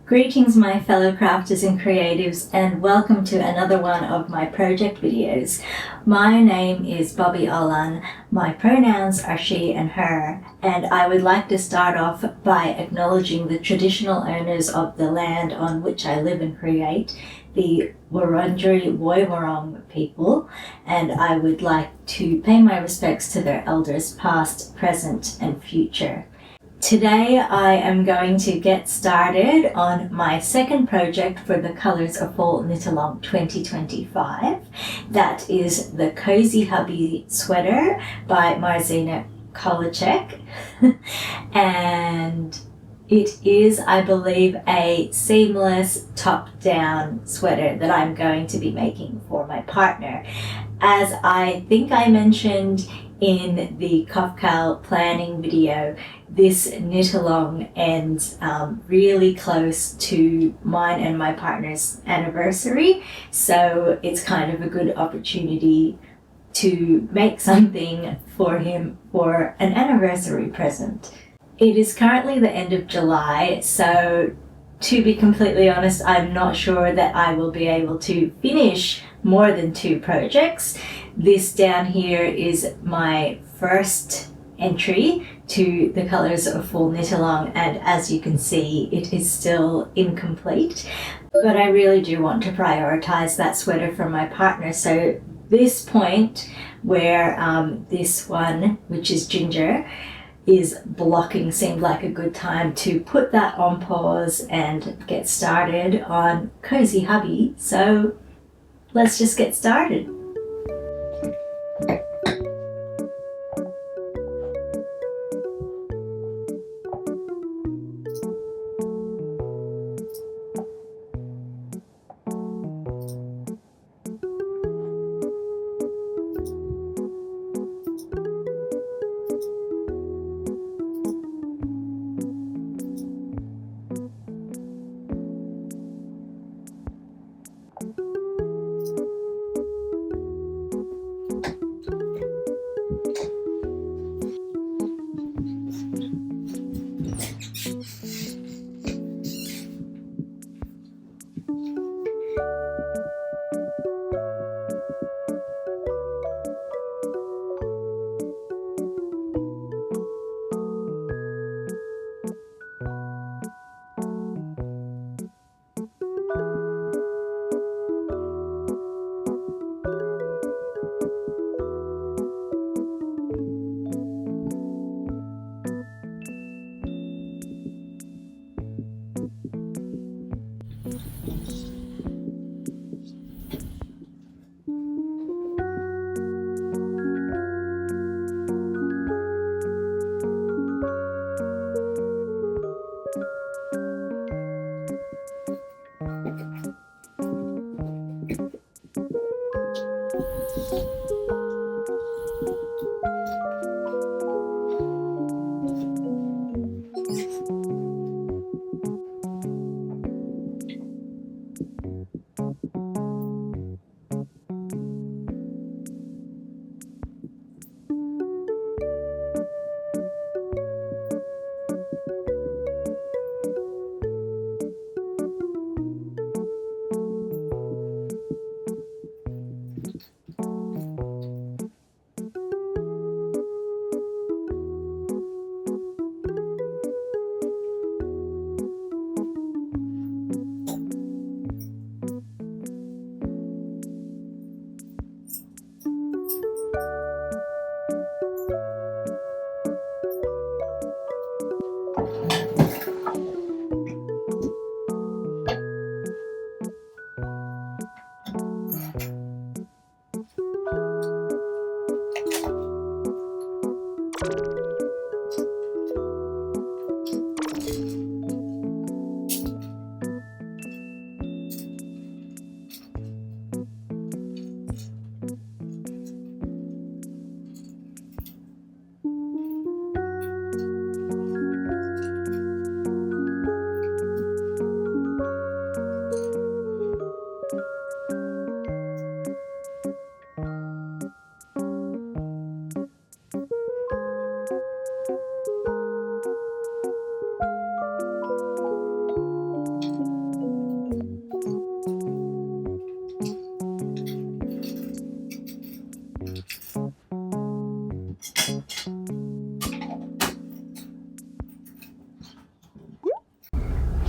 Greetings my fellow crafters and creatives, and welcome to another one of my project videos. My name is Bobbie Olan, my pronouns are she and her, and I would like to start off by acknowledging the traditional owners of the land on which I live and create, the Wurundjeri Woiwurrung people, and I would like to pay my respects to their elders past, present and future. Today I am going to get started on my second project for the Colours of Fall Knitalong 2025. That is the Cosy Hubby sweater by Marzena Kołaczek. And it is, I believe, a seamless top-down sweater that I'm going to be making for my partner. As I think I mentioned in the COFKAL planning video, this knit-along ends really close to mine and my partner's anniversary, so it's kind of a good opportunity to make something for him for an anniversary present. It is currently the end of July, so to be completely honest, I'm not sure that I will be able to finish more than 2 projects. This down here is my first entry to the Colours of Fall Knitalong, and as you can see, it is still incomplete. But I really do want to prioritize that sweater for my partner, so this point where this one, which is ginger, is blocking seemed like a good time to put that on pause and get started on Cosy Hubby. So let's just get started.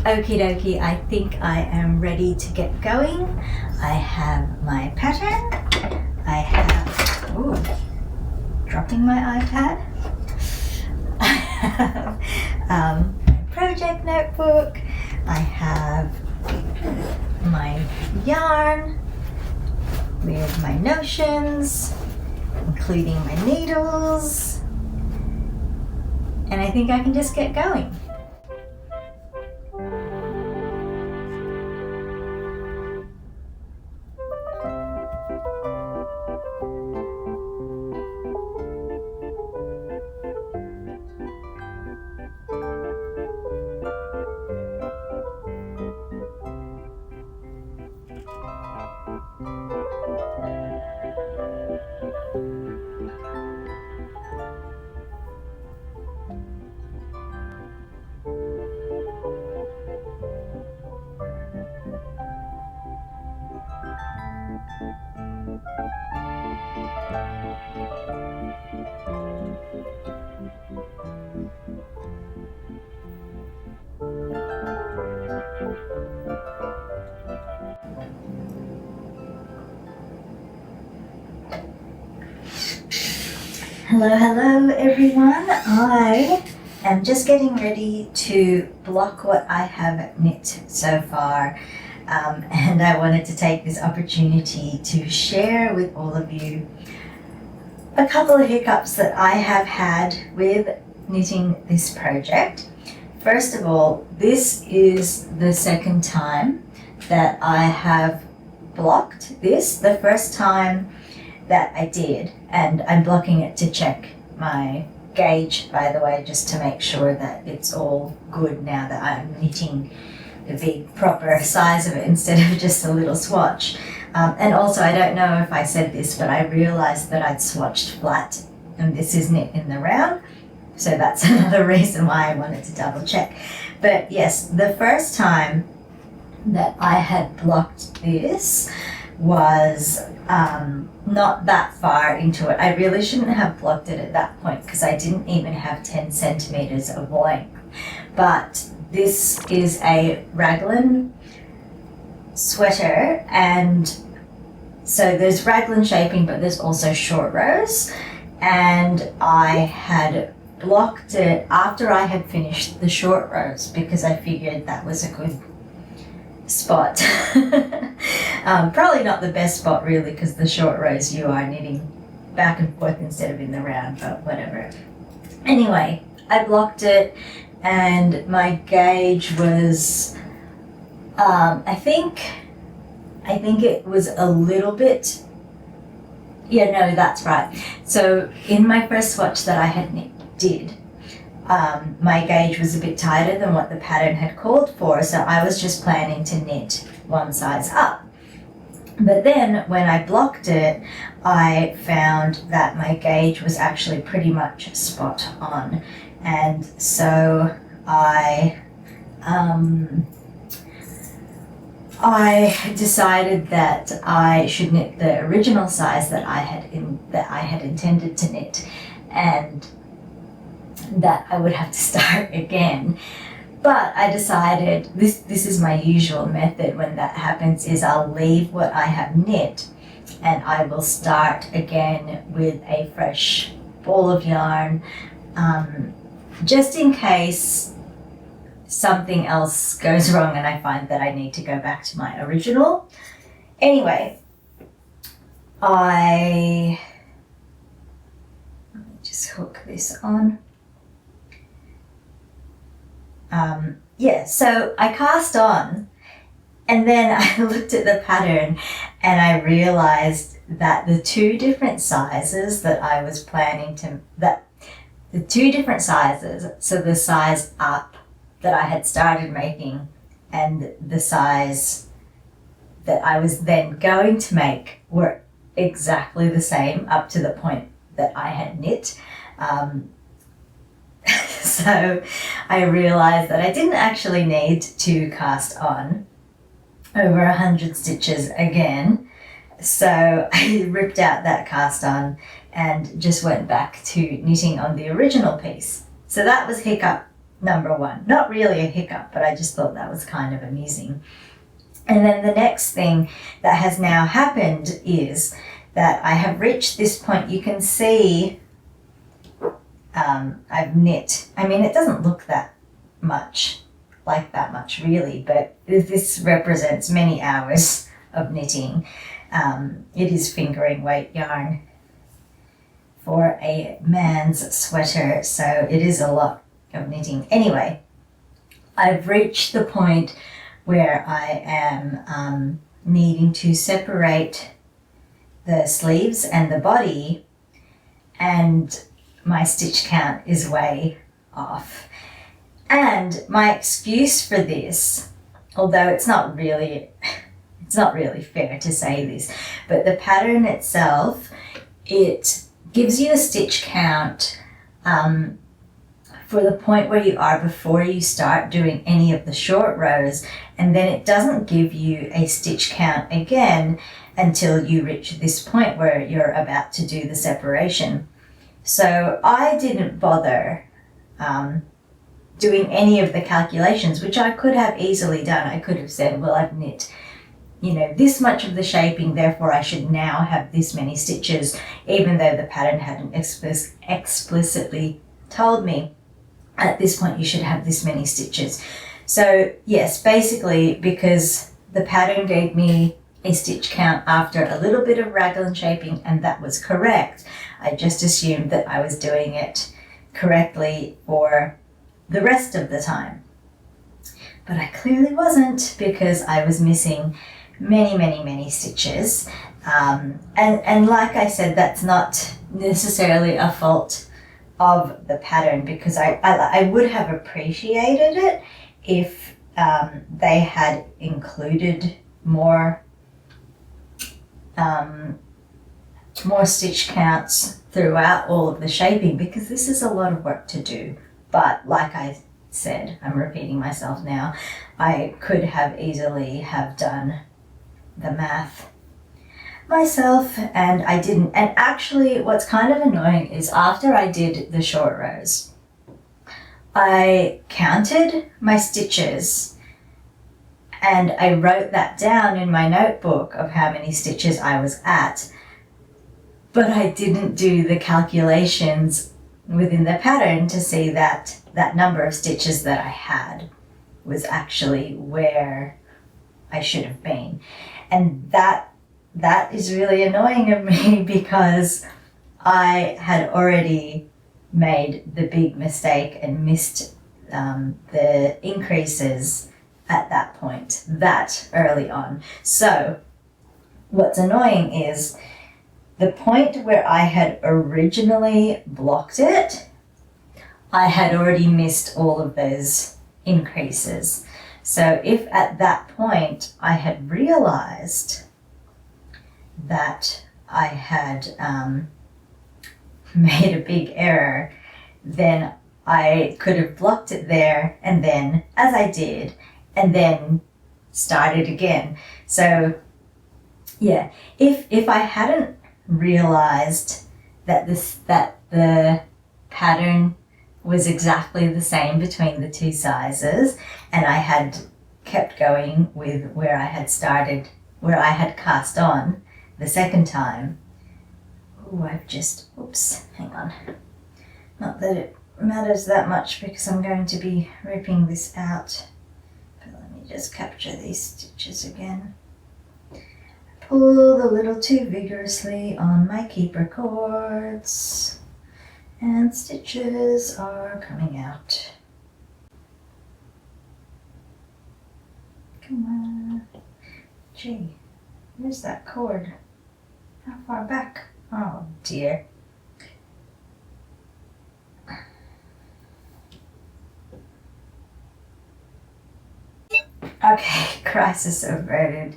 Okie dokie, I think I am ready to get going. I have my pattern. I have, ooh, dropping my iPad. I have my project notebook. I have my yarn with my notions, including my needles. And I think I can just get going. Hello everyone. I am just getting ready to block what I have knit so far, and I wanted to take this opportunity to share with all of you a couple of hiccups that I have had with knitting this project. First of all, this is the second time that I have blocked this. The first time that I did, and I'm blocking it to check my gauge, by the way, just to make sure that it's all good now that I'm knitting the big proper size of it instead of just a little swatch. And also, I don't know if I said this, but I realized that I'd swatched flat and this is knit in the round, so that's another reason why I wanted to double check. But yes, the first time that I had blocked this was not that far into it. I really shouldn't have blocked it at that point because I didn't even have 10 centimeters of length. But this is a raglan sweater, and so there's raglan shaping, but there's also short rows, and I had blocked it after I had finished the short rows because I figured that was a good spot. Probably not the best spot really, because the short rows you are knitting back and forth instead of in the round, but whatever. Anyway, I blocked it and my gauge was I think it was a little bit, yeah, no, that's right. So in my first swatch that I had did, my gauge was a bit tighter than what the pattern had called for, so I was just planning to knit one size up. But then when I blocked it, I found that my gauge was actually pretty much spot on, and so I decided that I should knit the original size that I had intended to knit, and that I would have to start again. But I decided, this is my usual method when that happens, is I'll leave what I have knit and I will start again with a fresh ball of yarn, just in case something else goes wrong and I find that I need to go back to my original. Anyway, let me just hook this on. So I cast on, and then I looked at the pattern and I realized that the two different sizes that I was planning to, so the size up that I had started making and the size that I was then going to make were exactly the same up to the point that I had knit. So I realized that I didn't actually need to cast on over 100 stitches again. So I ripped out that cast on and just went back to knitting on the original piece. So that was hiccup number one. Not really a hiccup, but I just thought that was kind of amusing. And then the next thing that has now happened is that I have reached this point. You can see I've knit. I mean, it doesn't look that much, like that much really, but this represents many hours of knitting. It is fingering weight yarn for a man's sweater, so it is a lot of knitting. Anyway, I've reached the point where I am needing to separate the sleeves and the body, and my stitch count is way off. And my excuse for this, although it's not really fair to say this, but the pattern itself, it gives you a stitch count for the point where you are before you start doing any of the short rows, and then it doesn't give you a stitch count again until you reach this point where you're about to do the separation. So I didn't bother doing any of the calculations, which I could have easily done. I could have said, well, I've knit, this much of the shaping, therefore I should now have this many stitches, even though the pattern hadn't explicitly told me at this point you should have this many stitches. So yes, basically because the pattern gave me a stitch count after a little bit of raglan shaping, and that was correct. I just assumed that I was doing it correctly for the rest of the time. But I clearly wasn't, because I was missing many stitches. And like I said, that's not necessarily a fault of the pattern, because I would have appreciated it if they had included more stitch counts throughout all of the shaping, because this is a lot of work to do. But like I said, I'm repeating myself now, I could have easily have done the math myself, and I didn't. And actually what's kind of annoying is after I did the short rows, I counted my stitches and I wrote that down in my notebook of how many stitches I was at, but I didn't do the calculations within the pattern to see that that number of stitches that I had was actually where I should have been. And that is really annoying of me, because I had already made the big mistake and missed the increases at that point, that early on. So what's annoying is the point where I had originally blocked it, I had already missed all of those increases. So if at that point I had realized that I had made a big error, then I could have blocked it there, and then, as I did, and then started again. So yeah, if I hadn't realized that the pattern was exactly the same between the two sizes, and I had kept going with where I had started, where I had cast on the second time. Oh, oops, hang on. Not that it matters that much, because I'm going to be ripping this out. But let me just capture these stitches again. Pull a little too vigorously on my keeper cords, and stitches are coming out. Come on. Gee, where's that cord? How far back? Oh dear. Okay, crisis averted.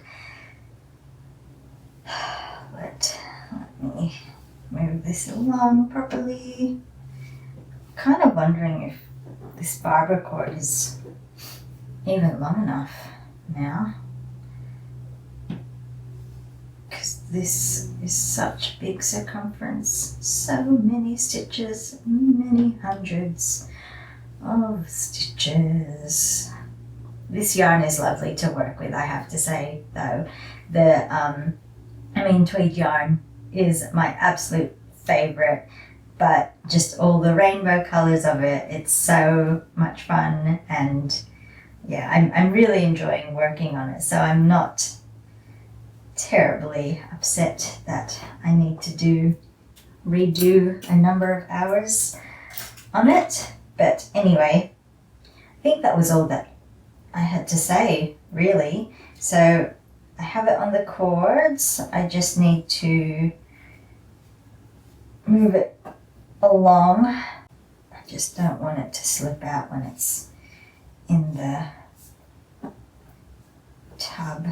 Let me move this along properly. Kind of wondering if this Fibre cord is even long enough now, because this is such big circumference, so many stitches, many hundreds of stitches. This yarn is lovely to work with, I have to say, though. Tweed yarn is my absolute favorite, but just all the rainbow colors of it, it's so much fun, and yeah, I'm really enjoying working on it, so I'm not terribly upset that I need to redo a number of hours on it. But anyway, I think that was all that I had to say, really. So I have it on the cords. I just need to move it along. I just don't want it to slip out when it's in the tub,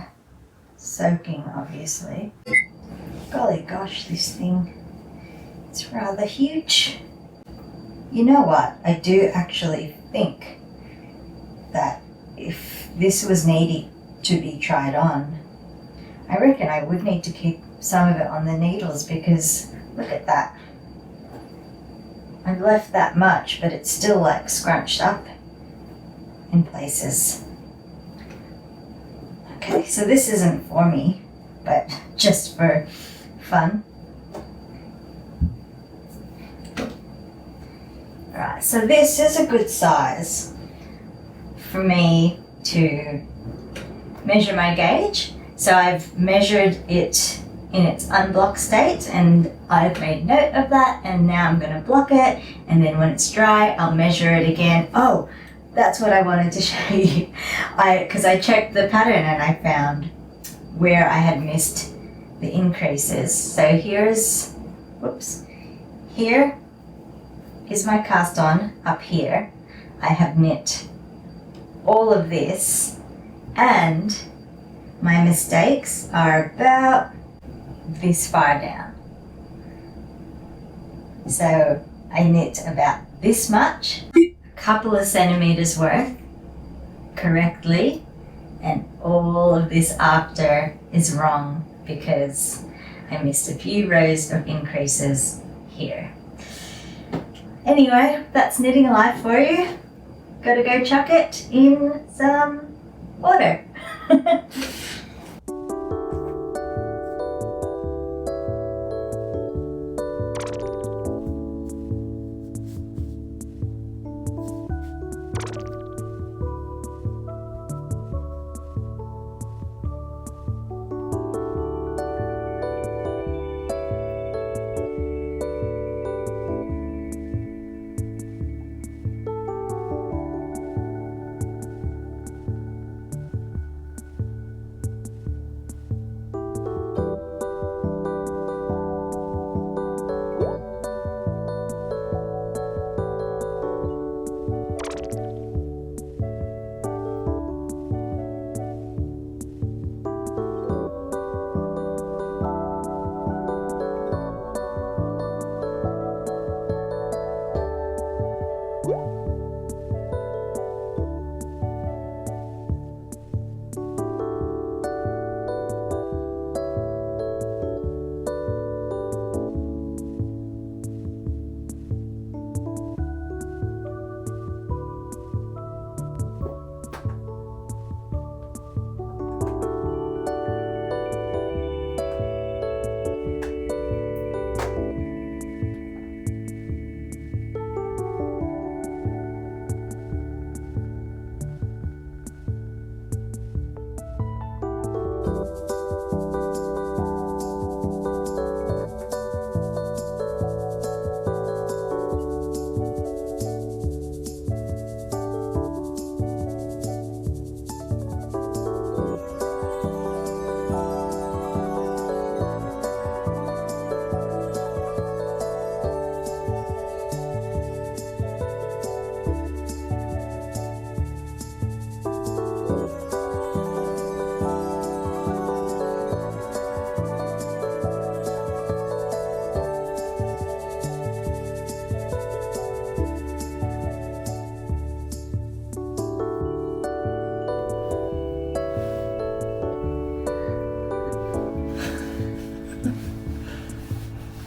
soaking, obviously. Golly gosh, this thing, it's rather huge. You know what? I do actually think that if this was needed to be tried on, I reckon I would need to keep some of it on the needles, because look at that. I've left that much, but it's still like scrunched up in places. Okay, so this isn't for me, but just for fun. Alright, so this is a good size for me to measure my gauge. So I've measured it in its unblocked state, and I've made note of that, and now I'm going to block it, and then when it's dry I'll measure it again. Oh, that's what I wanted to show you. Because I checked the pattern and I found where I had missed the increases. So here is my cast on up here. I have knit all of this, and my mistakes are about this far down. So I knit about this much, a couple of centimeters worth correctly, and all of this after is wrong because I missed a few rows of increases here. Anyway, that's knitting alive for you. Gotta go chuck it in some water.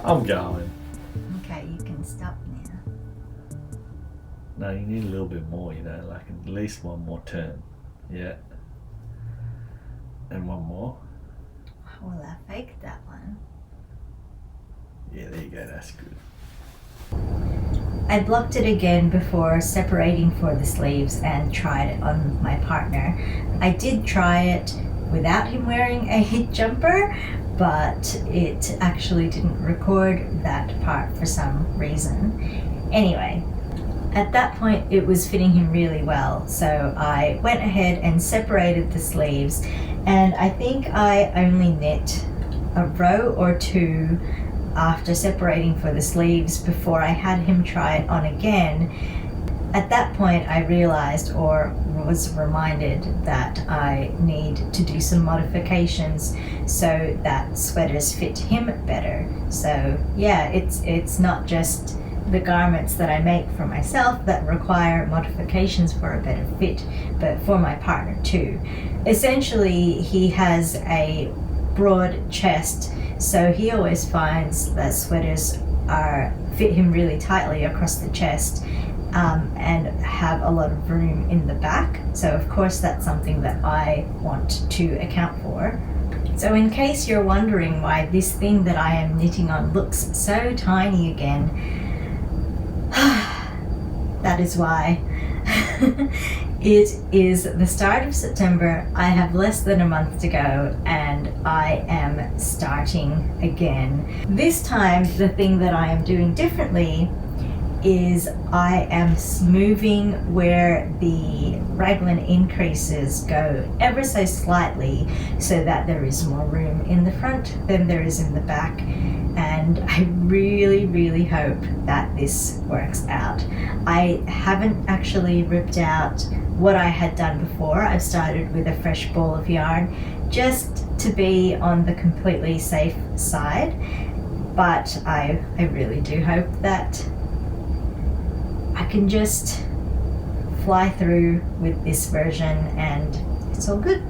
I'm going. Okay, you can stop now. No, you need a little bit more, you know, like at least one more turn. Yeah. And one more. Well, I faked that one. Yeah, there you go, that's good. I blocked it again before separating for the sleeves and tried it on my partner. I did try it without him wearing a jumper, but it actually didn't record that part for some reason. Anyway, at that point it was fitting him really well, so I went ahead and separated the sleeves, and I think I only knit a row or two after separating for the sleeves before I had him try it on again. At that point I realized, or was reminded, that I need to do some modifications so that sweaters fit him better. So yeah, it's not just the garments that I make for myself that require modifications for a better fit, but for my partner too. Essentially, he has a broad chest, so he always finds that sweaters fit him really tightly across the chest, and have a lot of room in the back. So of course that's something that I want to account for. So in case you're wondering why this thing that I am knitting on looks so tiny again, that is why. It is the start of September. I have less than a month to go and I am starting again. This time the thing that I am doing differently is I am moving where the raglan increases go ever so slightly so that there is more room in the front than there is in the back, and I really hope that this works out. I haven't actually ripped out what I had done before. I've started with a fresh ball of yarn just to be on the completely safe side, but I really do hope that I can just fly through with this version and it's all good.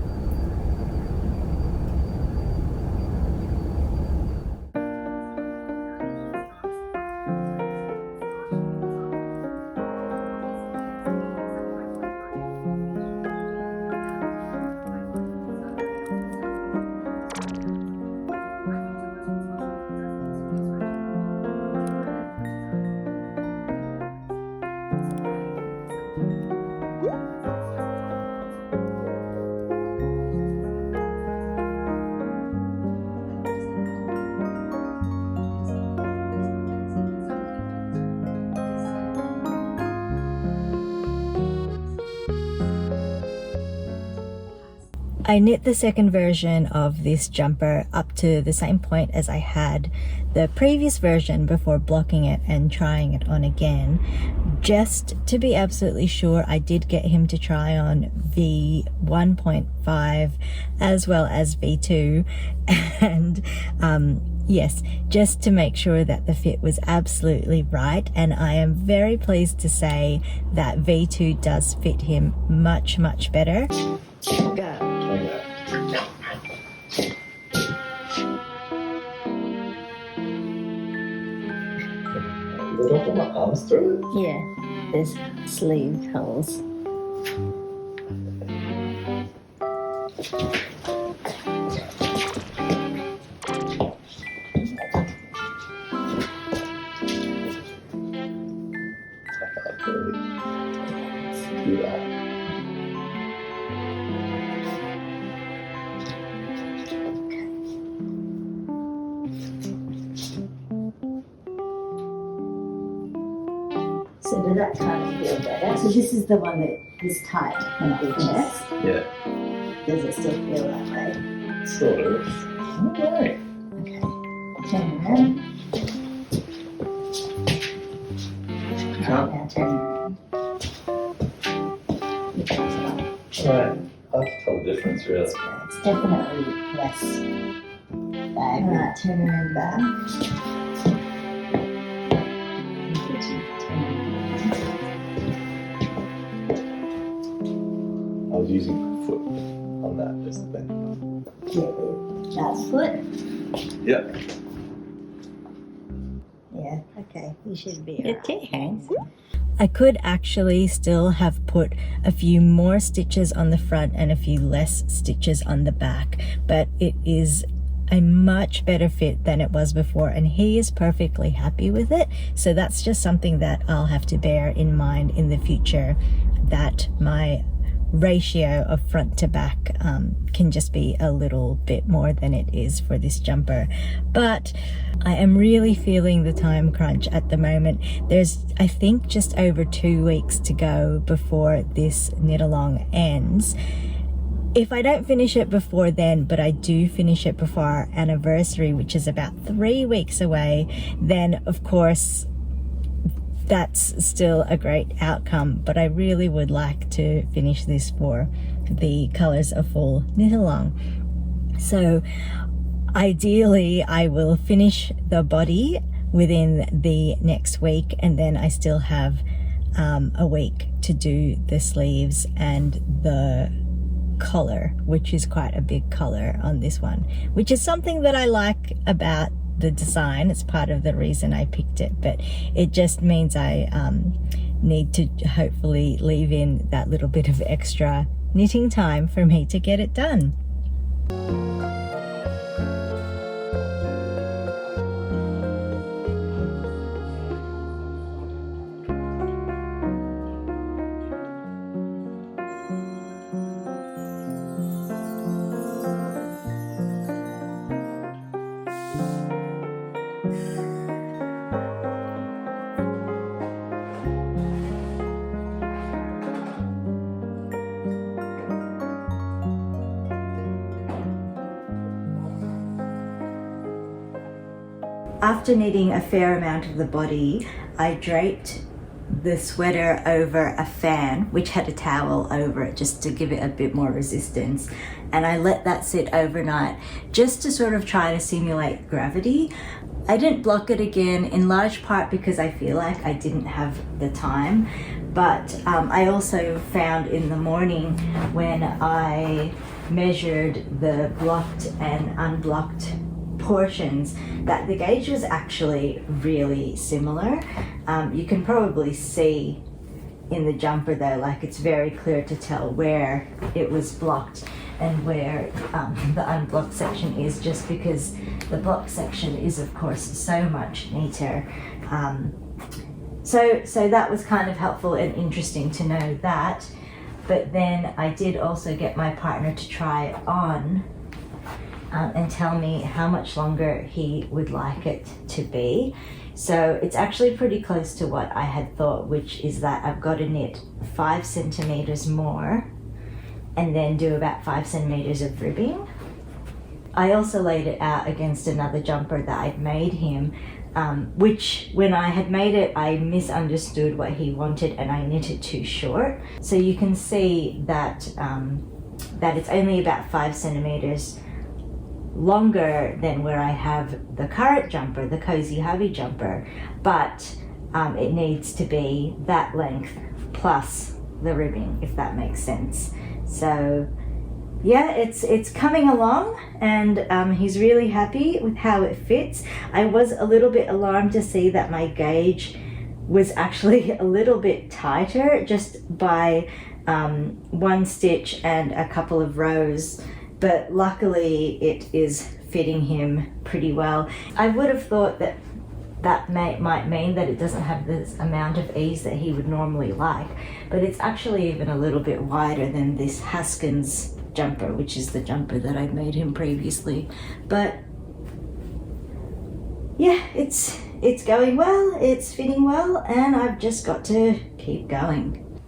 I knit the second version of this jumper up to the same point as I had the previous version before blocking it and trying it on again, just to be absolutely sure. I did get him to try on V1.5 as well as V2, and yes, just to make sure that the fit was absolutely right, and I am very pleased to say that V2 does fit him much better. Go. Did I put my arms through it? Yeah, there's sleeve holes. Do that. So does that kind of feel better? So this is the one that is tight and big chest. Yeah. Does it still feel that way? Sort of. Alright. Okay. Turn around. Huh? Now turn around. Right. Hard to tell the difference, really. It's definitely less bag. Alright, turn around back. I was using my foot on that as the bend. That foot? Yep. Yeah, okay. You should be Okay. I could actually still have put a few more stitches on the front and a few less stitches on the back, but it is a much better fit than it was before, and he is perfectly happy with it. So that's just something that I'll have to bear in mind in the future, that my ratio of front to back can just be a little bit more than it is for this jumper. But I am really feeling the time crunch at the moment. There's, I think, just over 2 weeks to go before this knit-along ends. If I don't finish it before then, but I do finish it before our anniversary, which is about 3 weeks away, then of course that's still a great outcome. But I really would like to finish this for the Colours of Fall Knitalong. So ideally I will finish the body within the next week, and then I still have a week to do the sleeves and the collar, which is quite a big collar on this one, which is something that I like about the design. It's part of the reason I picked it, but it just means I need to hopefully leave in that little bit of extra knitting time for me to get it done. After knitting a fair amount of the body, I draped the sweater over a fan, which had a towel over it just to give it a bit more resistance. And I let that sit overnight just to sort of try to simulate gravity. I didn't block it again, in large part because I feel like I didn't have the time. But I also found in the morning when I measured the blocked and unblocked portions that the gauge was actually really similar. You can probably see in the jumper though, like it's very clear to tell where it was blocked and where the unblocked section is, just because the blocked section is of course so much neater. So that was kind of helpful and interesting to know that. But then I did also get my partner to try it on and tell me how much longer he would like it to be. So it's actually pretty close to what I had thought, which is that I've got to knit 5 centimeters more and then do about 5 centimeters of ribbing. I also laid it out against another jumper that I'd made him, which when I had made it, I misunderstood what he wanted and I knit it too short. So you can see that, that it's only about 5 centimeters longer than where I have the current jumper, the Cosy Hubby jumper, but it needs to be that length plus the ribbing, if that makes sense. So yeah, it's coming along, and he's really happy with how it fits. I was a little bit alarmed to see that my gauge was actually a little bit tighter just by 1 stitch and a couple of rows, but luckily it is fitting him pretty well. I would have thought that might mean that it doesn't have this amount of ease that he would normally like, but it's actually even a little bit wider than this Haskins jumper, which is the jumper that I've made him previously. But yeah, it's going well, it's fitting well, and I've just got to keep going.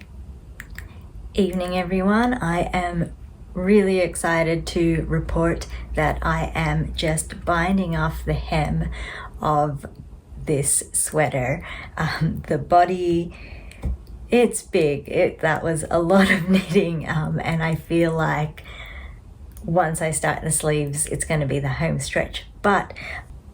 Evening everyone, I am really excited to report that I am just binding off the hem of this sweater. The body, it's big. That was a lot of knitting, and I feel like once I start the sleeves, it's going to be the home stretch. But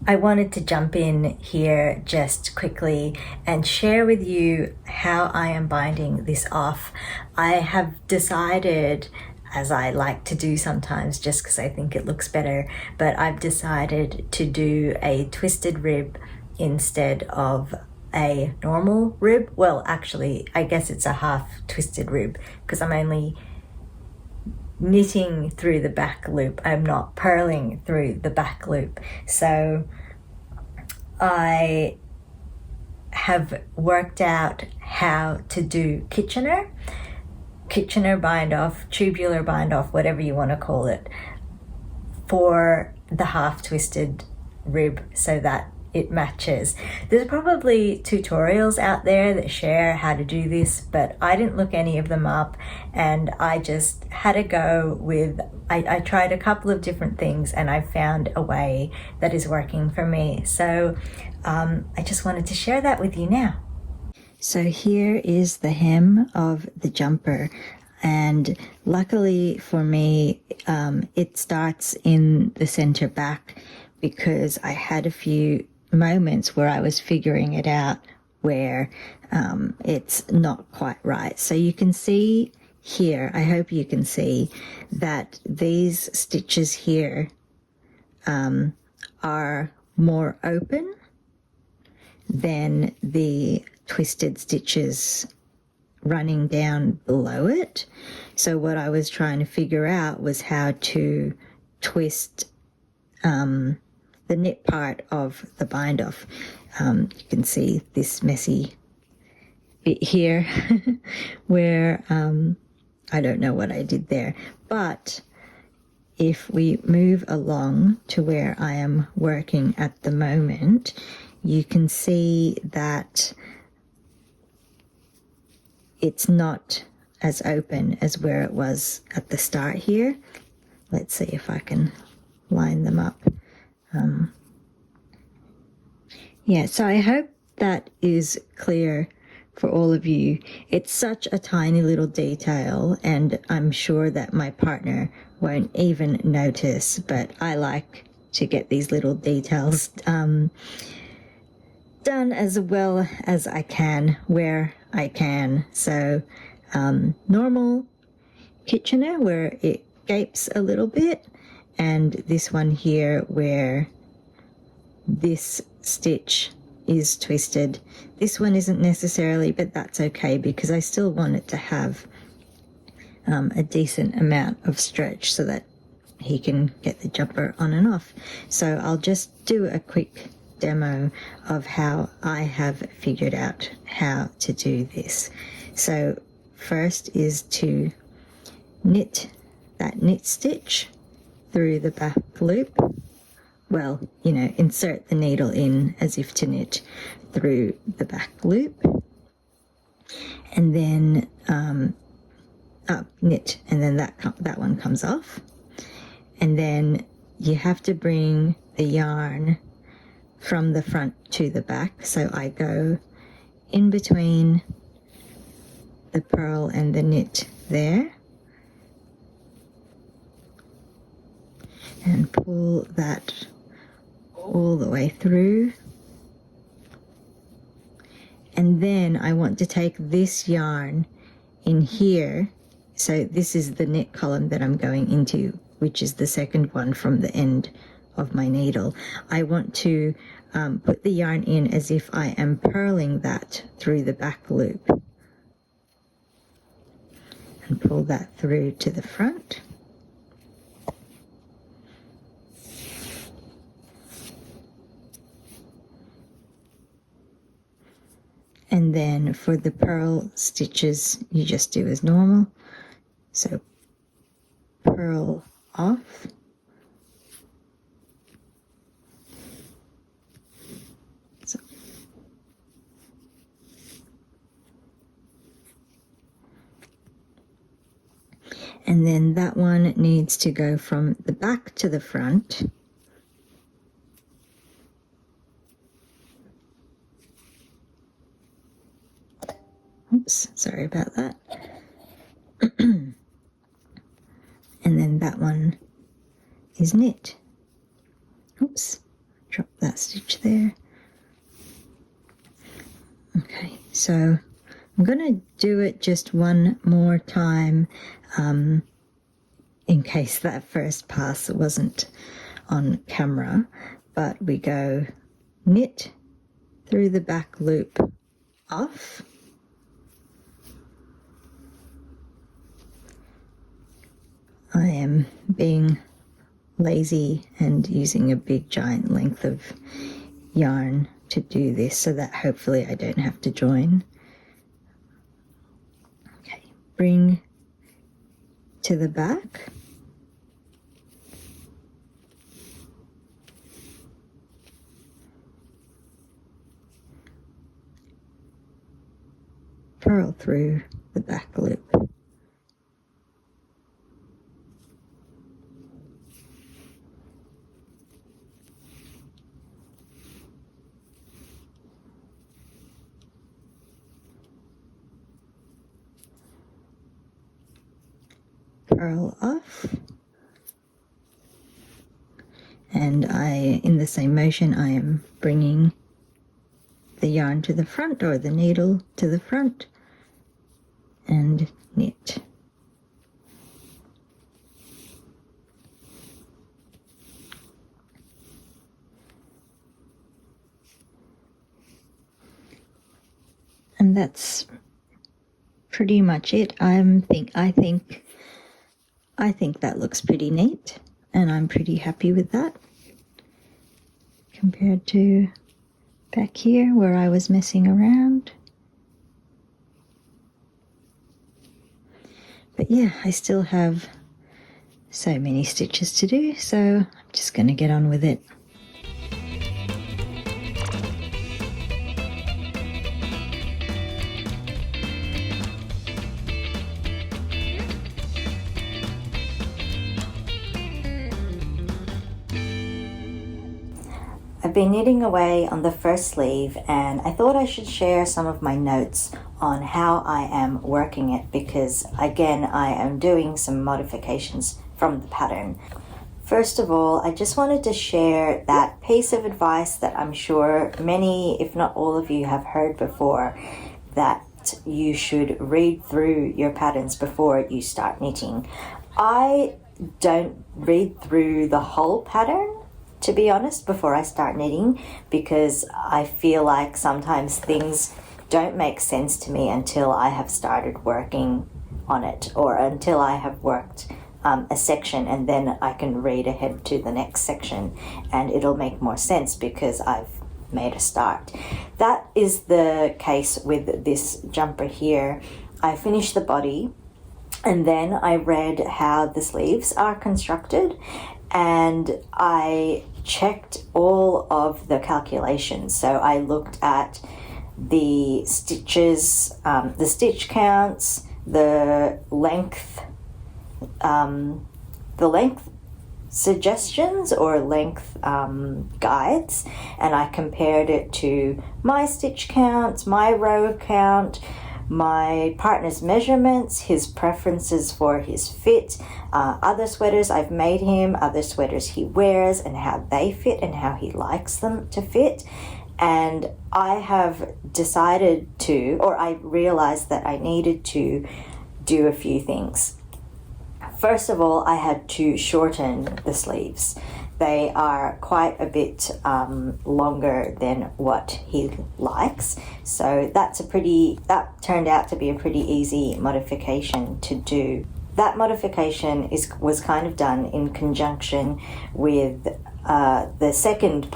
I wanted to jump in here just quickly and share with you how I am binding this off. I have decided, as I like to do sometimes just because I think it looks better, but I've decided to do a twisted rib instead of a normal rib. Well, actually, I guess it's a half twisted rib because I'm only knitting through the back loop. I'm not purling through the back loop. So I have worked out how to do Kitchener bind off, tubular bind off, whatever you want to call it, for the half twisted rib so that it matches. There's probably tutorials out there that share how to do this, but I didn't look any of them up, and I just had a go with, I tried a couple of different things and I found a way that is working for me. So I just wanted to share that with you now. So here is the hem of the jumper, and luckily for me it starts in the center back because I had a few moments where I was figuring it out where it's not quite right. So you can see here, I hope you can see that these stitches here are more open than the twisted stitches running down below it. So what I was trying to figure out was how to twist the knit part of the bind off. You can see this messy bit here where I don't know what I did there, but if we move along to where I am working at the moment, you can see that it's not as open as where it was at the start here. Let's see if I can line them up. Yeah, so I hope that is clear for all of you. It's such a tiny little detail, and I'm sure that my partner won't even notice, but I like to get these little details done as well as I can where I can. So normal Kitchener where it gapes a little bit, and this one here where this stitch is twisted. This one isn't necessarily, but that's okay because I still want it to have a decent amount of stretch so that he can get the jumper on and off. So I'll just do a quick demo of how I have figured out how to do this. So first is to knit that knit stitch through the back loop. Well, you know, insert the needle in as if to knit through the back loop, and then knit, and then that one comes off, and then you have to bring the yarn from the front to the back. So I go in between the purl and the knit there, and pull that all the way through, and then I want to take this yarn in here. So this is the knit column that I'm going into, which is the second one from the end of my needle. I want to put the yarn in as if I am purling that through the back loop and pull that through to the front. And then for the purl stitches, you just do as normal. So purl off, so. And then that one needs to go from the back to the front. Oops, sorry about that. And then that one is knit. Oops, drop that stitch there. Okay, so I'm going to do it just one more time in case that first pass wasn't on camera, but we go knit through the back loop off. I am being lazy and using a big giant length of yarn to do this so that hopefully I don't have to join. Okay, bring to the back. Purl through the back loop. Purl off, and in the same motion I am bringing the yarn to the front, or the needle to the front, and knit. And that's pretty much it. I think that looks pretty neat, and I'm pretty happy with that compared to back here where I was messing around. But yeah, I still have so many stitches to do, so I'm just going to get on with it. I've been knitting away on the first sleeve, and I thought I should share some of my notes on how I am working it, because again I am doing some modifications from the pattern. First of all, I just wanted to share that piece of advice that I'm sure many, if not all of you, have heard before, that you should read through your patterns before you start knitting. I don't read through the whole pattern, to be honest, before I start knitting, because I feel like sometimes things don't make sense to me until I have started working on it, or until I have worked a section, and then I can read ahead to the next section and it'll make more sense because I've made a start. That is the case with this jumper here. I finished the body, and then I read how the sleeves are constructed, and I checked all of the calculations. So I looked at the stitches, the stitch counts, the length suggestions or length guides, and I compared it to my stitch counts, my row count, my partner's measurements, his preferences for his fit, other sweaters I've made him, other sweaters he wears and how they fit and how he likes them to fit. And I have decided to, or I realized that I needed to do a few things. First of all, I had to shorten the sleeves. They are quite a bit longer than what he likes. So that turned out to be a pretty easy modification to do. That modification was kind of done in conjunction with the second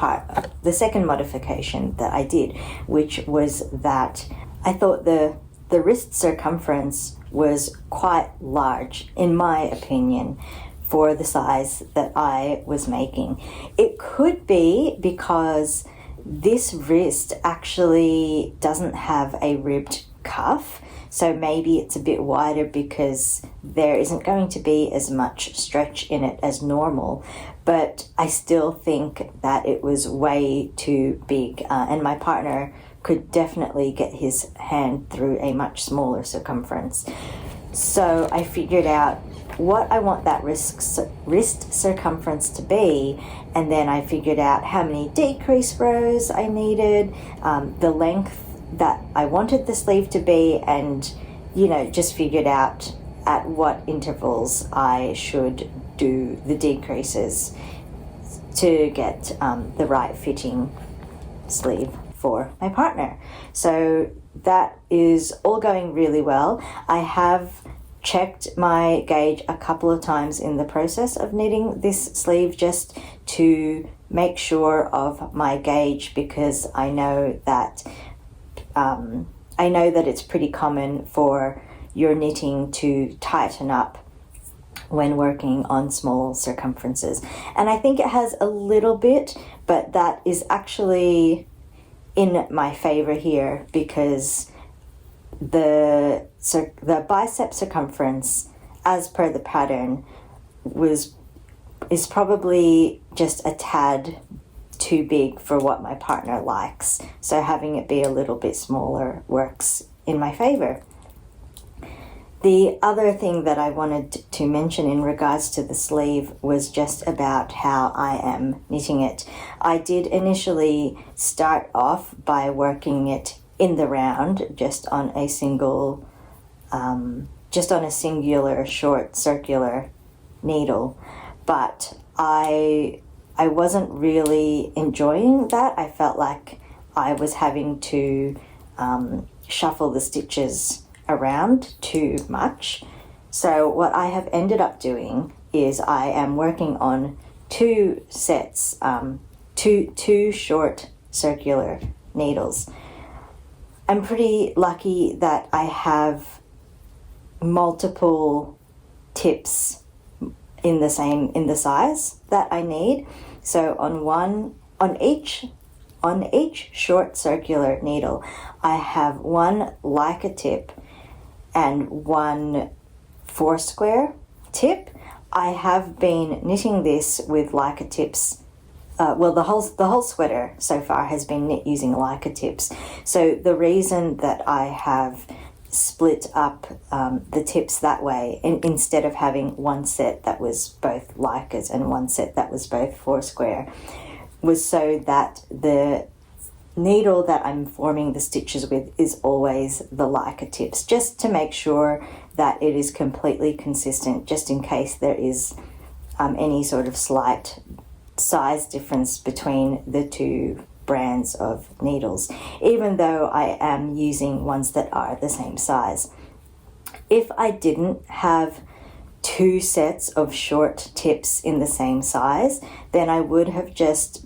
modification that I did, which was that I thought the wrist circumference was quite large, in my opinion, for the size that I was making. It could be because this wrist actually doesn't have a ribbed cuff, so maybe it's a bit wider because there isn't going to be as much stretch in it as normal, but I still think that it was way too big, and my partner could definitely get his hand through a much smaller circumference. So I figured out what I want that wrist circumference to be, and then I figured out how many decrease rows I needed, the length that I wanted the sleeve to be, and just figured out at what intervals I should do the decreases to get the right fitting sleeve. for my partner. So that is all going really well. I have checked my gauge a couple of times in the process of knitting this sleeve just to make sure of my gauge, because I know that it's pretty common for your knitting to tighten up when working on small circumferences. And I think it has a little bit, but that is actually in my favor here, because the bicep circumference, as per the pattern, is probably just a tad too big for what my partner likes. So having it be a little bit smaller works in my favor. The other thing that I wanted to mention in regards to the sleeve was just about how I am knitting it. I did initially start off by working it in the round, just on a singular short circular needle, but I wasn't really enjoying that. I felt like I was having to shuffle the stitches around too much. So what I have ended up doing is I am working on two sets, two short circular needles. I'm pretty lucky that I have multiple tips in the size that I need. So on each short circular needle, I have one Leica tip and one Foursquare tip. I have been knitting this with Leica tips. The whole sweater so far has been knit using Leica tips. So the reason that I have split up the tips that way, instead of having one set that was both Leicas and one set that was both Foursquare, was so that the needle that I'm forming the stitches with is always the Leica tips, just to make sure that it is completely consistent, just in case there is any sort of slight size difference between the two brands of needles, even though I am using ones that are the same size. If I didn't have two sets of short tips in the same size, then I would have just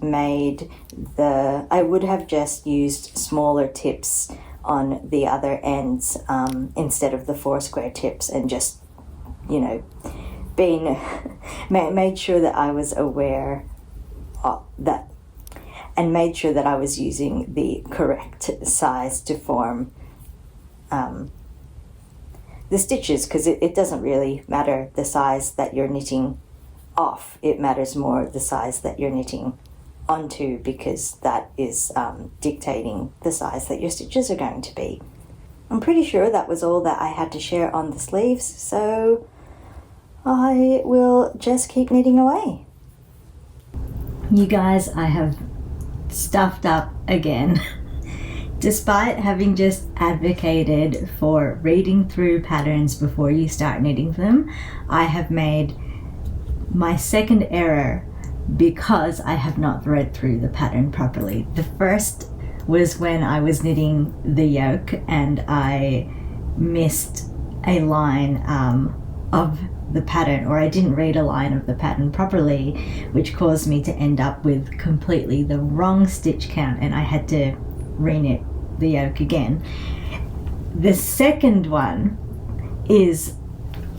used smaller tips on the other ends instead of the Foursquare tips, and just, made sure that I was aware that, and made sure that I was using the correct size to form the stitches, because it doesn't really matter the size that you're knitting off. It matters more the size that you're knitting onto, because that is dictating the size that your stitches are going to be. I'm pretty sure that was all that I had to share on the sleeves, so I will just keep knitting away. You guys, I have stuffed up again. Despite having just advocated for reading through patterns before you start knitting them, I have made my second error because I have not read through the pattern properly. The first was when I was knitting the yoke and I missed a line of the pattern, or I didn't read a line of the pattern properly, which caused me to end up with completely the wrong stitch count, and I had to reknit the yoke again. The second one is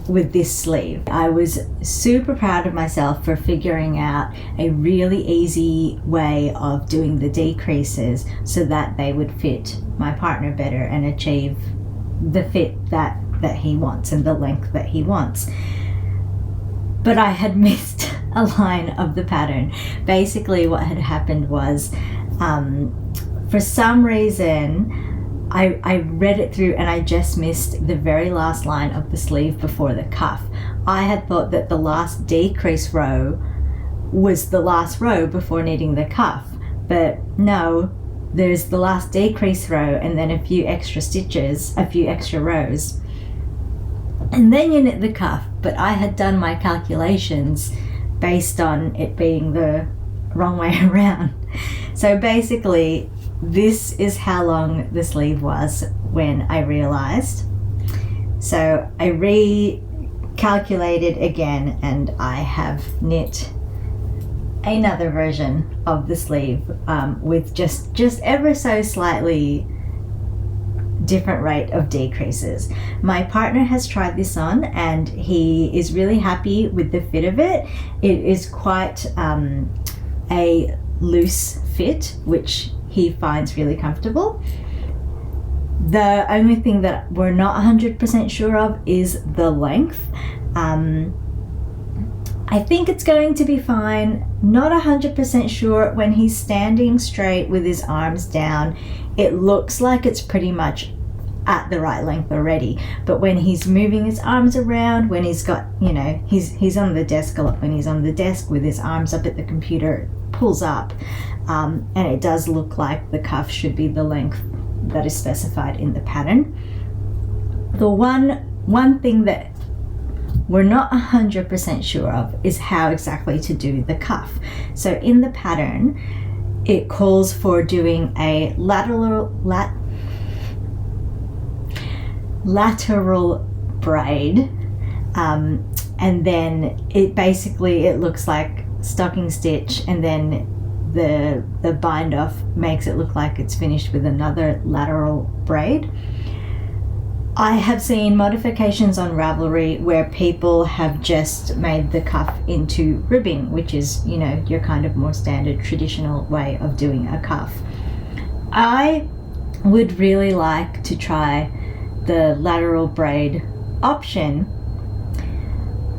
with this sleeve. I was super proud of myself for figuring out a really easy way of doing the decreases so that they would fit my partner better and achieve the fit that he wants and the length that he wants. But I had missed a line of the pattern. Basically what had happened was, for some reason, I read it through and I just missed the very last line of the sleeve before the cuff. I had thought that the last decrease row was the last row before knitting the cuff, but no, there's the last decrease row and then a few extra stitches, a few extra rows, and then you knit the cuff. But I had done my calculations based on it being the wrong way around. So basically, this is how long the sleeve was when I realized. So I recalculated again, and I have knit another version of the sleeve with just ever so slightly different rate of decreases. My partner has tried this on and he is really happy with the fit of it. It is quite a loose fit, which he finds really comfortable. The only thing that we're not 100% sure of is the length. I think it's going to be fine. Not 100% sure. When he's standing straight with his arms down, it looks like it's pretty much at the right length already. But when he's moving his arms around, when he's got, you know, he's on the desk a lot. When he's on the desk with his arms up at the computer, it pulls up, and it does look like the cuff should be the length that is specified in the pattern. The one thing that we're not 100% sure of is how exactly to do the cuff. So in the pattern, it calls for doing a lateral braid, and then it looks like stocking stitch, and then the bind off makes it look like it's finished with another lateral braid. I have seen modifications on Ravelry where people have just made the cuff into ribbing, which is, you know, your kind of more standard traditional way of doing a cuff. I would really like to try the lateral braid option,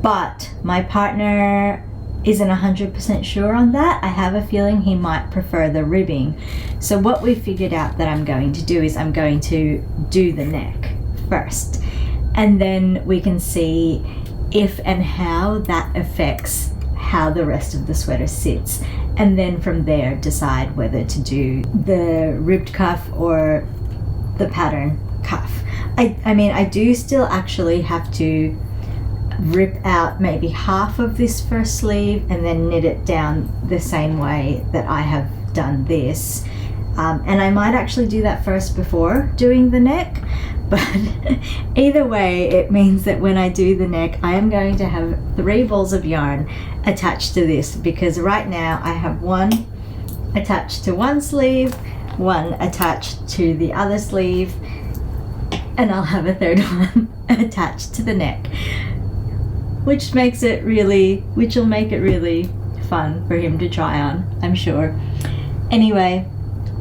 but my partner isn't 100% sure on that. I have a feeling he might prefer the ribbing. So what we figured out that I'm going to do is I'm going to do the neck first, and then we can see if and how that affects how the rest of the sweater sits, and then from there decide whether to do the ribbed cuff or the pattern cuff. I mean, I do still actually have to rip out maybe half of this first sleeve and then knit it down the same way that I have done this, and I might actually do that first before doing the neck. But either way, it means that when I do the neck, I am going to have 3 balls of yarn attached to this, because right now I have one attached to one sleeve, one attached to the other sleeve, and I'll have a third one attached to the neck, which will make it really fun for him to try on, I'm sure. Anyway,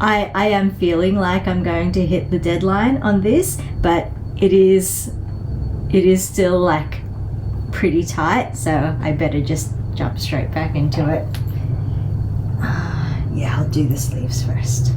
I am feeling like I'm going to hit the deadline on this, but it is still like pretty tight, so I better just jump straight back into it. Yeah, I'll do the sleeves first.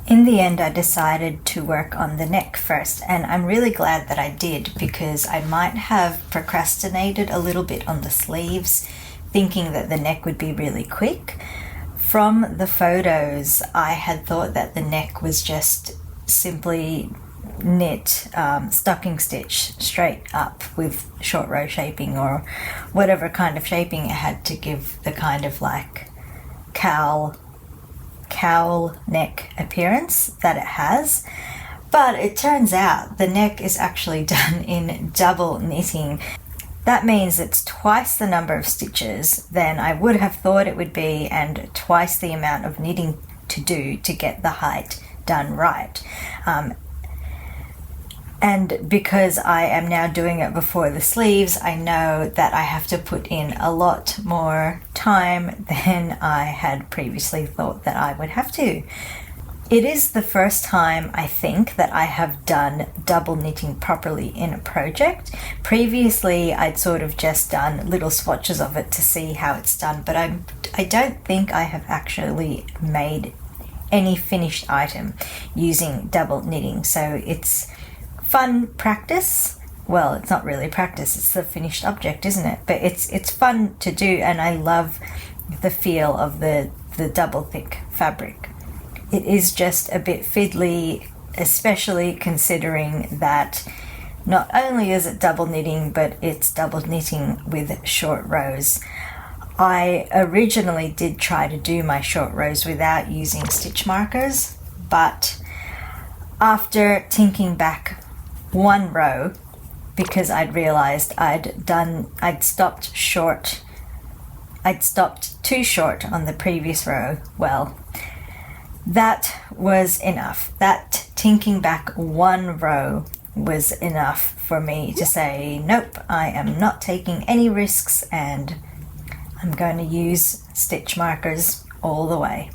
In the end, I decided to work on the neck first, and I'm really glad that I did, because I might have procrastinated a little bit on the sleeves, thinking that the neck would be really quick. From the photos, I had thought that the neck was just simply knit stocking stitch straight up with short row shaping or whatever kind of shaping it had to give the kind of like cowl neck appearance that it has. But it turns out the neck is actually done in double knitting. That means it's twice the number of stitches than I would have thought it would be, and twice the amount of knitting to do to get the height done right. And because I am now doing it before the sleeves, I know that I have to put in a lot more time than I had previously thought that I would have to. It is the first time, I think, that I have done double knitting properly in a project. Previously, I'd sort of just done little swatches of it to see how it's done, but I don't think I have actually made any finished item using double knitting. So it's fun practice. Well, it's not really practice, it's the finished object, isn't it? But it's fun to do, and I love the feel of the double thick fabric. It is just a bit fiddly, especially considering that not only is it double knitting, but it's double knitting with short rows. I originally did try to do my short rows without using stitch markers, but after tinking back one row, because I'd realized I'd stopped too short on the previous row, well, that was enough. That tinking back one row was enough for me to say, nope, I am not taking any risks and I'm going to use stitch markers all the way.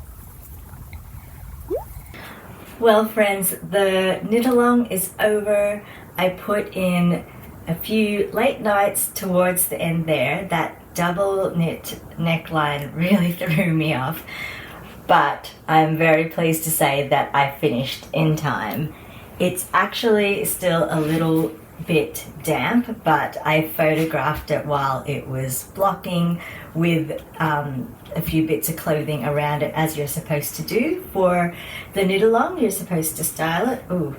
Well, friends, the knit along is over. I put in a few late nights towards the end there. That double knit neckline really threw me off, but I'm very pleased to say that I finished in time. It's actually still a little bit damp, but I photographed it while it was blocking with a few bits of clothing around it, as you're supposed to do for the knit along. You're supposed to style it. Ooh,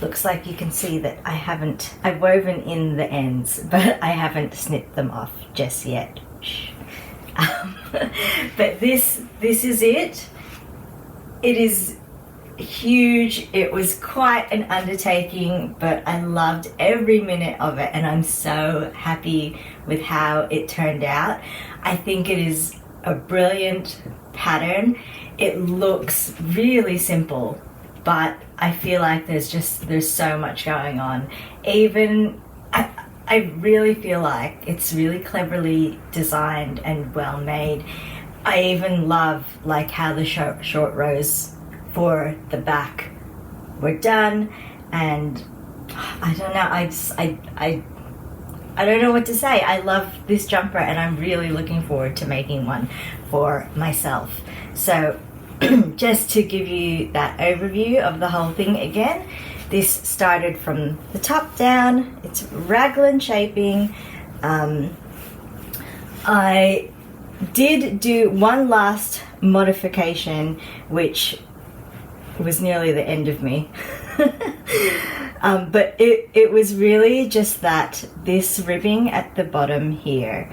looks like you can see that I've woven in the ends, but I haven't snipped them off just yet. But this is it. It is huge. It was quite an undertaking, but I loved every minute of it, and I'm so happy with how it turned out. I think it is a brilliant pattern. It looks really simple, but I feel like there's so much going on. Even I really feel like it's really cleverly designed and well made. I even love like how the short rows for the back were done, and I don't know, I don't know what to say. I love this jumper and I'm really looking forward to making one for myself. So just to give you that overview of the whole thing again, this started from the top down. It's raglan shaping. I did do one last modification, which was nearly the end of me. But it was really just that this ribbing at the bottom here,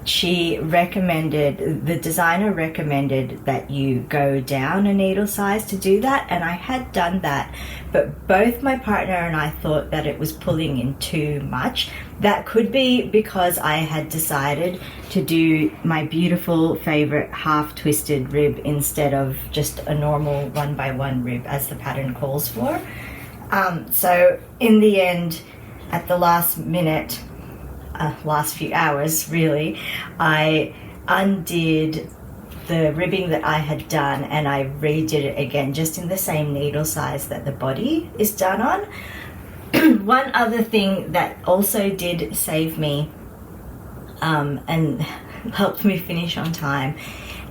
the designer recommended that you go down a needle size to do that, and I had done that, but both my partner and I thought that it was pulling in too much. That could be because I had decided to do my beautiful favorite half twisted rib instead of just a normal 1x1 rib as the pattern calls for. So in the end, at the last minute, last few hours really, I undid the ribbing that I had done and I redid it again just in the same needle size that the body is done on. One other thing that also did save me and helped me finish on time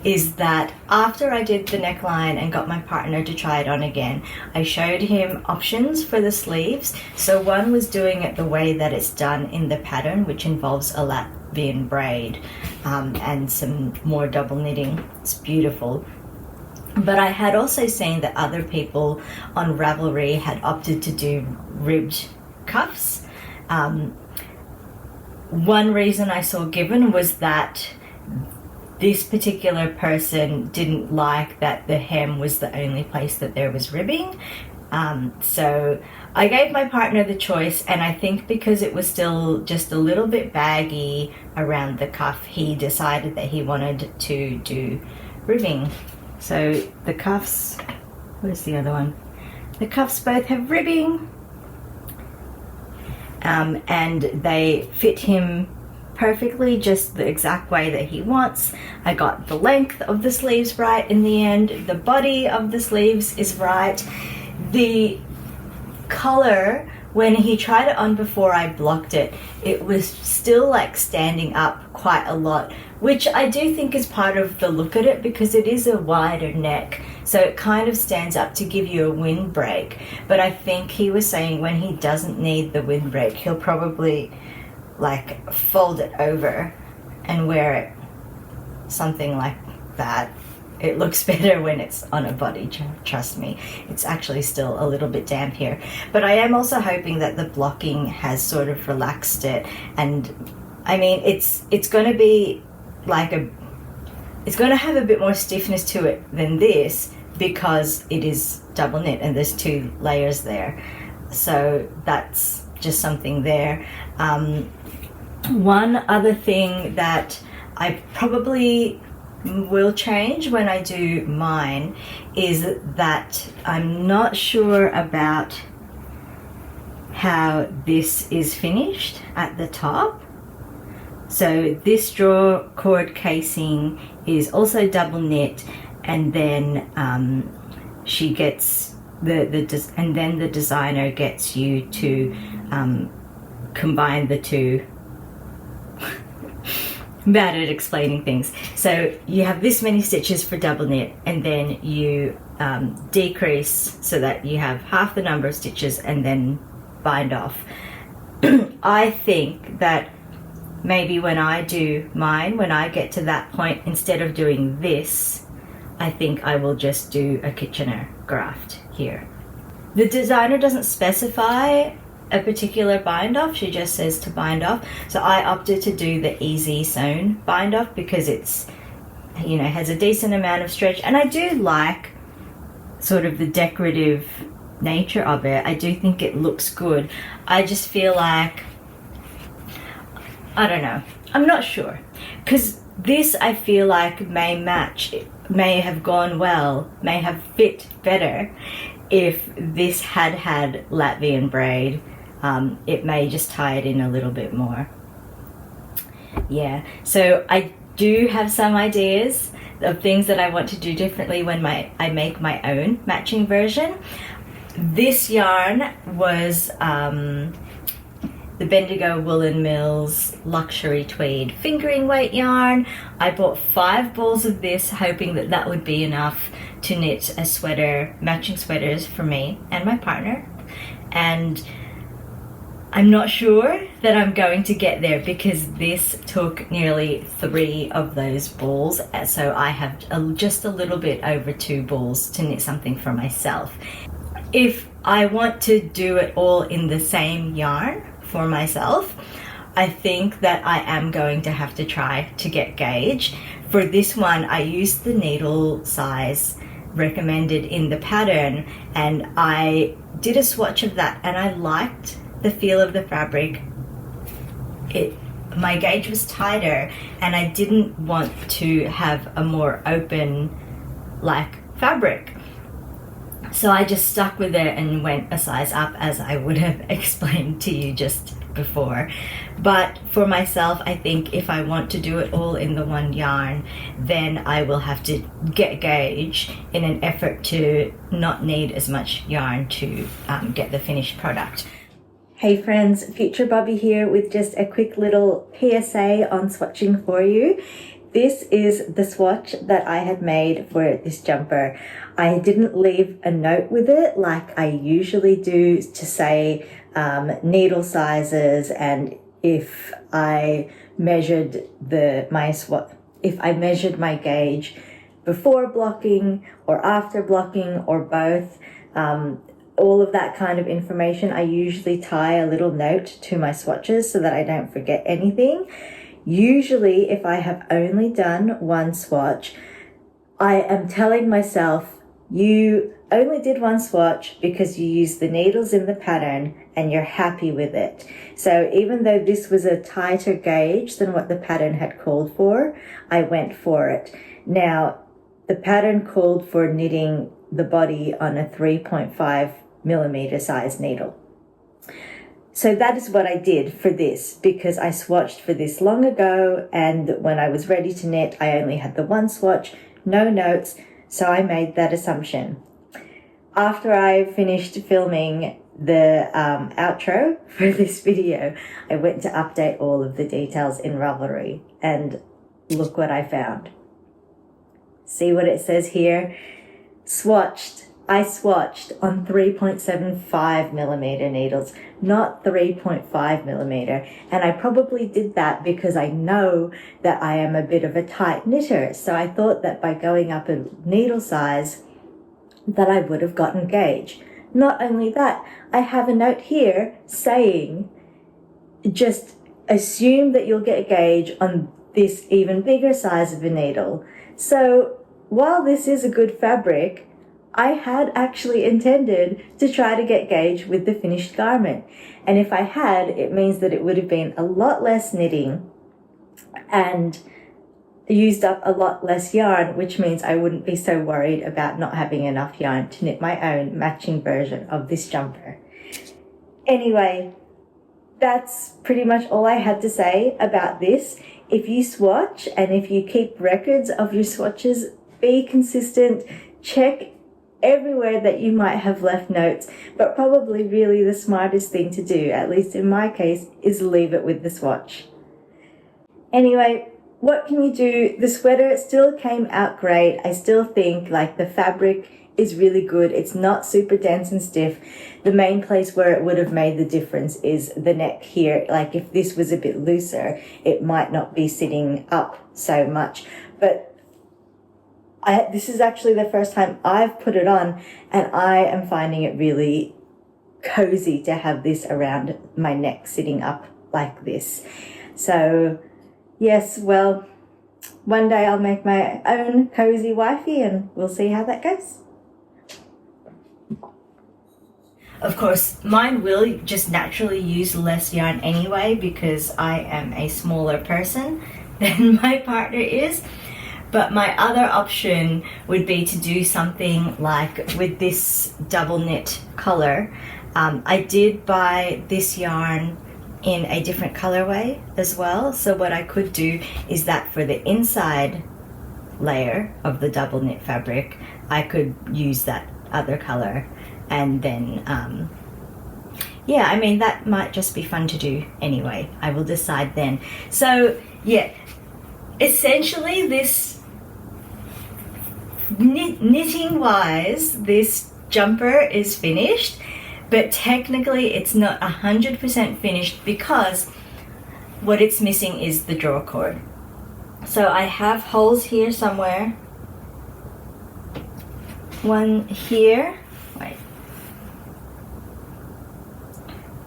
is that after I did the neckline and got my partner to try it on again, I showed him options for the sleeves. So one was doing it the way that it's done in the pattern, which involves a Latvian braid and some more double knitting. It's beautiful. But I had also seen that other people on Ravelry had opted to do ribbed cuffs. One reason I saw given was that this particular person didn't like that the hem was the only place that there was ribbing. So I gave my partner the choice, and I think because it was still just a little bit baggy around the cuff, he decided that he wanted to do ribbing. So the cuffs, where's the other one? The cuffs both have ribbing, and they fit him perfectly, just the exact way that he wants. I got the length of the sleeves right in the end. The body of the sleeves is right. The color, when he tried it on before I blocked it, it was still like standing up quite a lot, which I do think is part of the look at it because it is a wider neck, so it kind of stands up to give you a windbreak. But I think he was saying when he doesn't need the windbreak, he'll probably like fold it over and wear it something like that. it looks better when it's on a body, trust me. It's actually still a little bit damp here. But I am also hoping that the blocking has sort of relaxed it. And I mean, it's going to be like it's going to have a bit more stiffness to it than this because it is double knit and there's 2 layers there. So that's just something there. One other thing that I probably will change when I do mine is that I'm not sure about how this is finished at the top. So this draw cord casing is also double knit, and then she gets and then the designer gets you to combine the two. Bad at explaining things. So you have this many stitches for double knit, and then you decrease so that you have half the number of stitches and then bind off. I think that maybe when I do mine, when I get to that point, instead of doing this, I think I will just do a Kitchener graft here. The designer doesn't specify a particular bind off, she just says to bind off. So I opted to do the easy sewn bind off because it's, you know, has a decent amount of stretch, and I do like sort of the decorative nature of it. I do think it looks good. I just feel like, I don't know, I'm not sure, because this I feel like may match, may have gone well, may have fit better if this had Latvian braid. It may just tie it in a little bit more. Yeah, so I do have some ideas of things that I want to do differently when I make my own matching version. This yarn was the Bendigo Woollen Mills Luxury Tweed fingering weight yarn. I bought 5 balls of this, hoping that that would be enough to knit a sweater, matching sweaters for me and my partner. And I'm not sure that I'm going to get there because this took nearly 3 of those balls. So I have just a little bit over 2 balls to knit something for myself. If I want to do it all in the same yarn for myself, I think that I am going to have to try to get gauge. For this one, I used the needle size recommended in the pattern, and I did a swatch of that, and I liked the feel of the fabric. My gauge was tighter, and I didn't want to have a more open like fabric. So I just stuck with it and went a size up, as I would have explained to you just before. But for myself, I think if I want to do it all in the one yarn, then I will have to get gauge in an effort to not need as much yarn to get the finished product. Hey friends, Future Bobbie here with just a quick little PSA on swatching for you. This is the swatch that I had made for this jumper. I didn't leave a note with it like I usually do to say needle sizes, and if I measured my gauge before blocking or after blocking or both, all of that kind of information. I usually tie a little note to my swatches so that I don't forget anything. Usually, if I have only done one swatch, I am telling myself, you only did one swatch because you used the needles in the pattern and you're happy with it. So even though this was a tighter gauge than what the pattern had called for, I went for it. Now, the pattern called for knitting the body on a 3.5 millimeter size needle. So that is what I did for this, because I swatched for this long ago, and when I was ready to knit, I only had the one swatch, no notes, so I made that assumption. After I finished filming the outro for this video, I went to update all of the details in Ravelry, and look what I found. See what it says here? Swatched I swatched on 3.75 millimeter needles, not 3.5 millimeter. And I probably did that because I know that I am a bit of a tight knitter. So I thought that by going up a needle size that I would have gotten gauge. Not only that, I have a note here saying, just assume that you'll get gauge on this even bigger size of a needle. So while this is a good fabric, I had actually intended to try to get gauge with the finished garment. And if I had, it means that it would have been a lot less knitting and used up a lot less yarn, which means I wouldn't be so worried about not having enough yarn to knit my own matching version of this jumper. Anyway, that's pretty much all I had to say about this. If you swatch and if you keep records of your swatches, be consistent, check everywhere that you might have left notes, but probably really the smartest thing to do, at least in my case, is leave it with the swatch. Anyway, what can you do? The sweater still came out great. I still think like the fabric is really good. It's not super dense and stiff. The main place where it would have made the difference is the neck here. Like if this was a bit looser, it might not be sitting up so much, but this is actually the first time I've put it on, and I am finding it really cozy to have this around my neck sitting up like this. So yes, well, one day I'll make my own Cosy Wifey and we'll see how that goes. Of course, mine will just naturally use less yarn anyway because I am a smaller person than my partner is. But my other option would be to do something like with this double knit color. I did buy this yarn in a different colorway as well. So what I could do is that for the inside layer of the double knit fabric, I could use that other color. And then, yeah, I mean, that might just be fun to do anyway. I will decide then. So yeah, essentially this knitting wise, this jumper is finished, but technically it's not 100% finished because what it's missing is the draw cord. So I have holes here somewhere, one here, wait,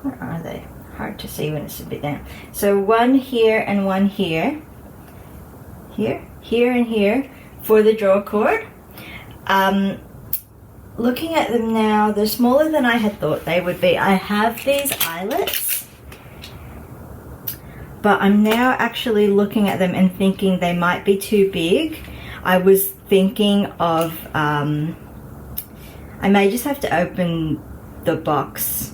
where are they? Hard to see when it's a bit down. So one here and one here, here and here for the draw cord. Looking at them now, they're smaller than I had thought they would be. I have these eyelets, but I'm now actually looking at them and thinking they might be too big. I was thinking of, I may just have to open the box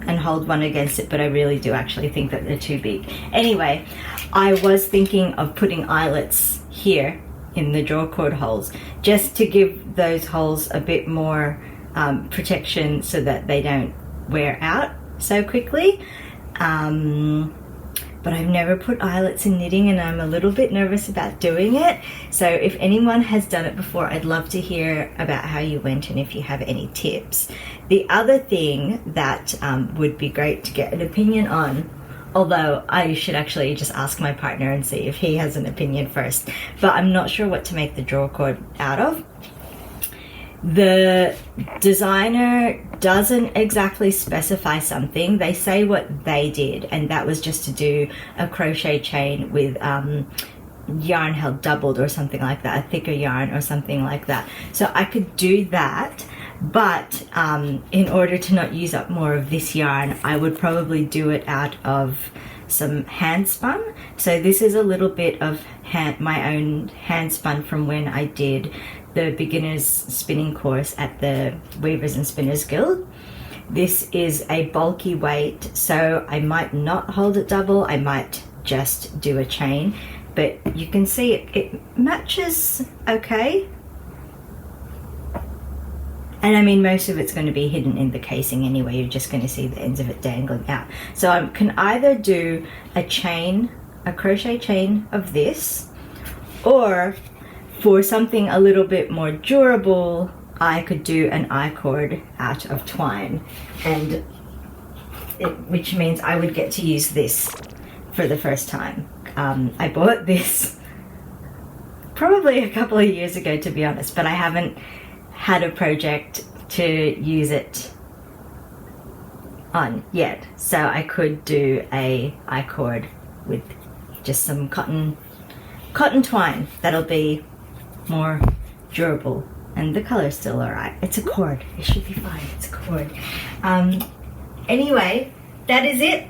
and hold one against it, but I really do actually think that they're too big. Anyway, I was thinking of putting eyelets here in the draw cord holes, just to give those holes a bit more protection so that they don't wear out so quickly. But I've never put eyelets in knitting and I'm a little bit nervous about doing it. So if anyone has done it before, I'd love to hear about how you went and if you have any tips. The other thing that would be great to get an opinion on, although I should actually just ask my partner and see if he has an opinion first, but I'm not sure what to make the draw cord out of. The designer doesn't exactly specify something. They say what they did, and that was just to do a crochet chain with yarn held doubled or something like that, a thicker yarn or something like that. So I could do that, but in order to not use up more of this yarn, I would probably do it out of some hand spun. So this is a little bit of my own hand spun from when I did the beginners spinning course at the Weavers and Spinners Guild. This is a bulky weight, so I might not hold it double, I might just do a chain, but you can see it matches okay. And I mean, most of it's going to be hidden in the casing anyway, you're just going to see the ends of it dangling out. So I can either do a chain, a crochet chain of this, or for something a little bit more durable, I could do an I-cord out of twine, and which means I would get to use this for the first time. I bought this probably a couple of years ago, to be honest, but I haven't had a project to use it on yet, so I could do a I-cord with just some cotton twine that'll be more durable, and the color's still alright. It's a cord, it should be fine. It's a cord. Anyway, that is it.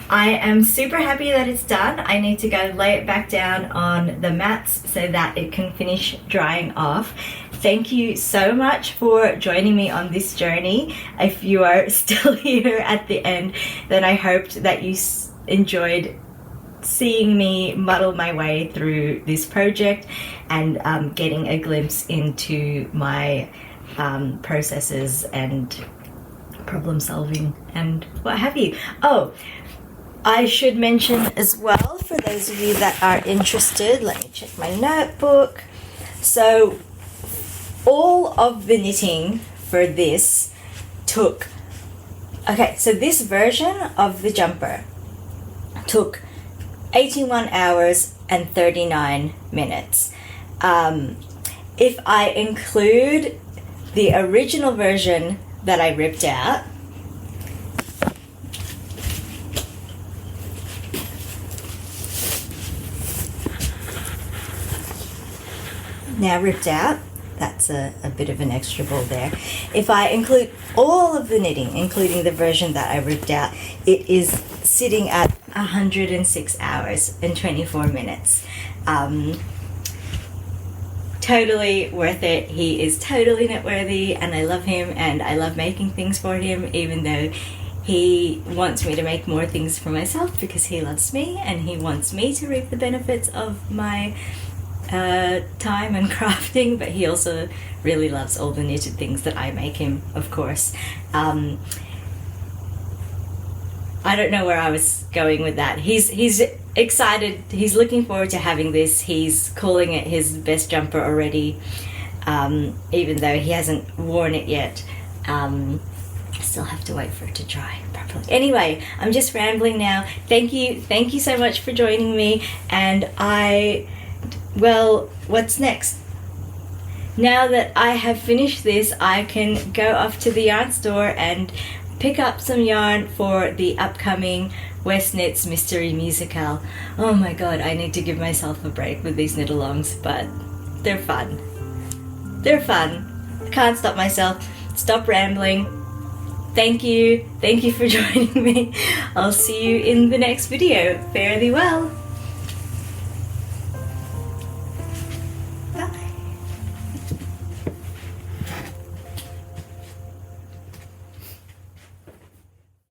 I am super happy that it's done. I need to go lay it back down on the mats so that it can finish drying off. Thank you so much for joining me on this journey. If you are still here at the end, then I hoped that you enjoyed seeing me muddle my way through this project and getting a glimpse into my processes and problem solving and what have you. Oh, I should mention as well, for those of you that are interested, let me check my notebook. So all of the knitting for this took, okay, so this version of the jumper took 81 hours and 39 minutes. If I include the original version that I ripped out, now ripped out, that's a bit of an extra ball there. If I include all of the knitting, including the version that I ripped out, it is sitting at 106 hours and 24 minutes. Totally worth it. He is totally knitworthy, and I love him, and I love making things for him, even though he wants me to make more things for myself because he loves me and he wants me to reap the benefits of my time and crafting, but he also really loves all the knitted things that I make him, of course. I don't know where I was going with that. He's excited, he's looking forward to having this. He's calling it his best jumper already, even though he hasn't worn it yet. I still have to wait for it to dry properly. Anyway, I'm just rambling now. Thank you so much for joining me, and well, what's next? Now that I have finished this, I can go off to the yarn store and pick up some yarn for the upcoming West Knits Mystery Musical. Oh my god, I need to give myself a break with these knit-alongs, but they're fun. They're fun. I can't stop myself. Stop rambling. Thank you for joining me. I'll see you in the next video. Fare thee well.